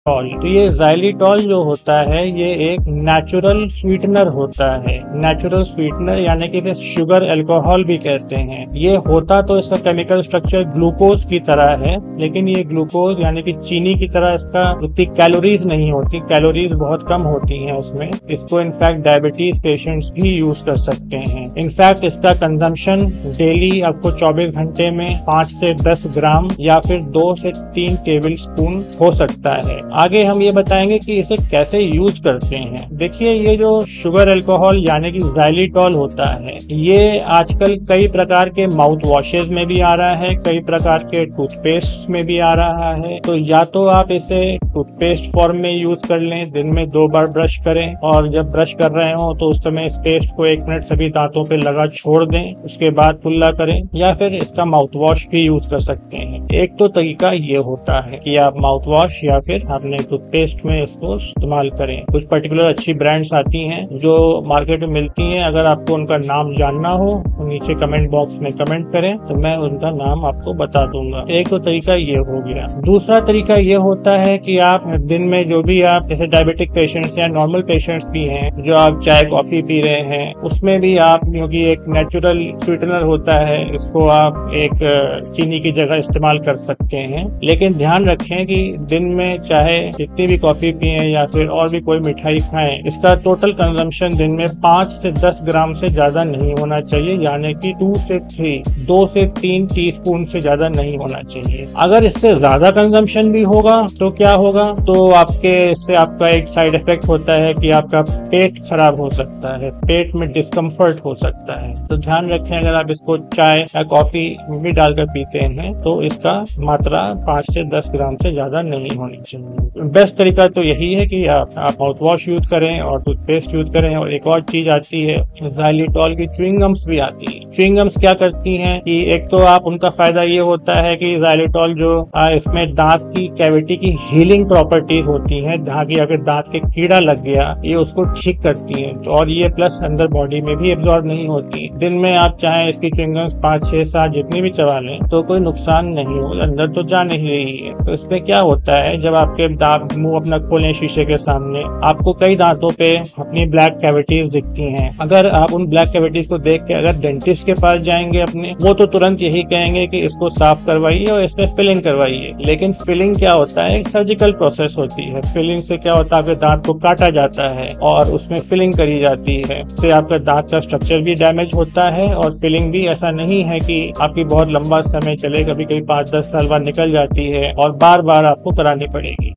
तो ये xylitol जो होता है ये एक नेचुरल स्वीटनर होता है। नेचुरल स्वीटनर यानी कि इसे शुगर अल्कोहल भी कहते हैं। ये होता तो इसका केमिकल स्ट्रक्चर ग्लूकोज की तरह है, लेकिन ये ग्लूकोज यानी कि चीनी की तरह इसका उतनी कैलोरीज नहीं होती, कैलोरीज बहुत कम होती हैं इसमें। इसको इनफैक्ट डायबिटीज पेशेंट्स भी यूज कर सकते हैं। इनफैक्ट इसका कंजम्पशन डेली आपको 24 घंटे में 5 से 10 ग्राम या फिर 2 से 3 टेबल स्पून हो सकता है। आगे हम ये बताएंगे कि इसे कैसे यूज करते हैं। देखिए, ये जो शुगर अल्कोहल यानी कि xylitol होता है, ये आजकल कई प्रकार के माउथ वॉशेज में भी आ रहा है, कई प्रकार के टूथपेस्ट में भी आ रहा है। तो या तो आप इसे टूथपेस्ट फॉर्म में यूज कर लें, दिन में 2 बार ब्रश करें, और जब ब्रश कर रहे हो तो उस समय इस पेस्ट को 1 मिनट सभी दांतों पे लगा छोड़ दें, उसके बाद कुल्ला करें। या फिर इसका माउथ वॉश भी यूज कर सकते हैं। एक तो तरीका ये होता है कि आप माउथ वॉश या फिर अपने टूथपेस्ट में इसको इस्तेमाल करें। कुछ पर्टिकुलर अच्छी ब्रांड्स आती हैं जो मार्केट में मिलती हैं। अगर आपको उनका नाम जानना हो तो नीचे कमेंट बॉक्स में कमेंट करें, तो मैं उनका नाम आपको बता दूंगा। एक तो तरीका ये हो गया। दूसरा तरीका ये होता है कि आप दिन में जो भी आप जैसे डायबिटिक पेशेंट्स या नॉर्मल पेशेंट्स भी हैं, जो आप चाय कॉफी पी रहे हैं, उसमें भी आप, क्योंकि एक नेचुरल स्वीटनर होता है, इसको आप एक चीनी की जगह इस्तेमाल कर सकते हैं। लेकिन ध्यान रखें कि दिन में चाहे जितनी भी कॉफी पिए या फिर और भी कोई मिठाई खाएं, इसका टोटल कंजम्पशन दिन में 5 से 10 ग्राम से ज्यादा नहीं होना चाहिए, यानी कि 2 से 3 टीस्पून से ज्यादा नहीं होना चाहिए। अगर इससे ज्यादा कंजम्पशन भी होगा तो क्या होगा, तो इससे आपका एक साइड इफेक्ट होता है कि आपका पेट खराब हो सकता है, पेट में डिस्कम्फर्ट हो सकता है। तो ध्यान रखें, अगर आप इसको चाय या कॉफी भी डालकर पीते हैं तो इसका मात्रा 5 से 10 ग्राम से ज्यादा नहीं होनी चाहिए। बेस्ट तरीका तो यही है कि आप माउथ वॉश यूज करें और टूथपेस्ट यूज करें। और एक और चीज आती है, xylitol की च्युइंग गम्स भी आती है। च्युइंग गम्स क्या करती हैं कि एक तो आप उनका फायदा ये होता है कि xylitol जो इसमें दांत की कैविटी की हीलिंग प्रॉपर्टीज होती हैं, जहाँ की अगर दांत के कीड़ा लग गया ये उसको ठीक करती है। और ये प्लस अंदर बॉडी में भी एब्जॉर्ब नहीं होती। दिन में आप चाहे इसकी च्युइंग गम्स 5, 6, 7 जितनी भी चबा लें तो कोई नुकसान नहीं हो, अंदर तो जा नहीं रही है। तो इसमें क्या होता है, जब आपके दांत मुंह अपना खोलें शीशे के सामने, आपको कई दांतों पे अपनी ब्लैक कैविटीज दिखती हैं। अगर आप उन ब्लैक कैविटीज को देख के अगर डेंटिस्ट के पास जाएंगे अपने, वो तो तुरंत यही कहेंगे कि इसको साफ करवाइए और इसमें फिलिंग करवाइए। लेकिन फिलिंग क्या होता है, एक सर्जिकल प्रोसेस होती है। फिलिंग से क्या होता है, आपके दांत को काटा जाता है और उसमें फिलिंग करी जाती है। इससे आपका दांत का स्ट्रक्चर भी डैमेज होता है, और फिलिंग भी ऐसा नहीं है कि आपकी बहुत लंबा समय चले, कभी कभी 5-10 साल बाद निकल जाती है और बार बार आपको करानी पड़ेगी।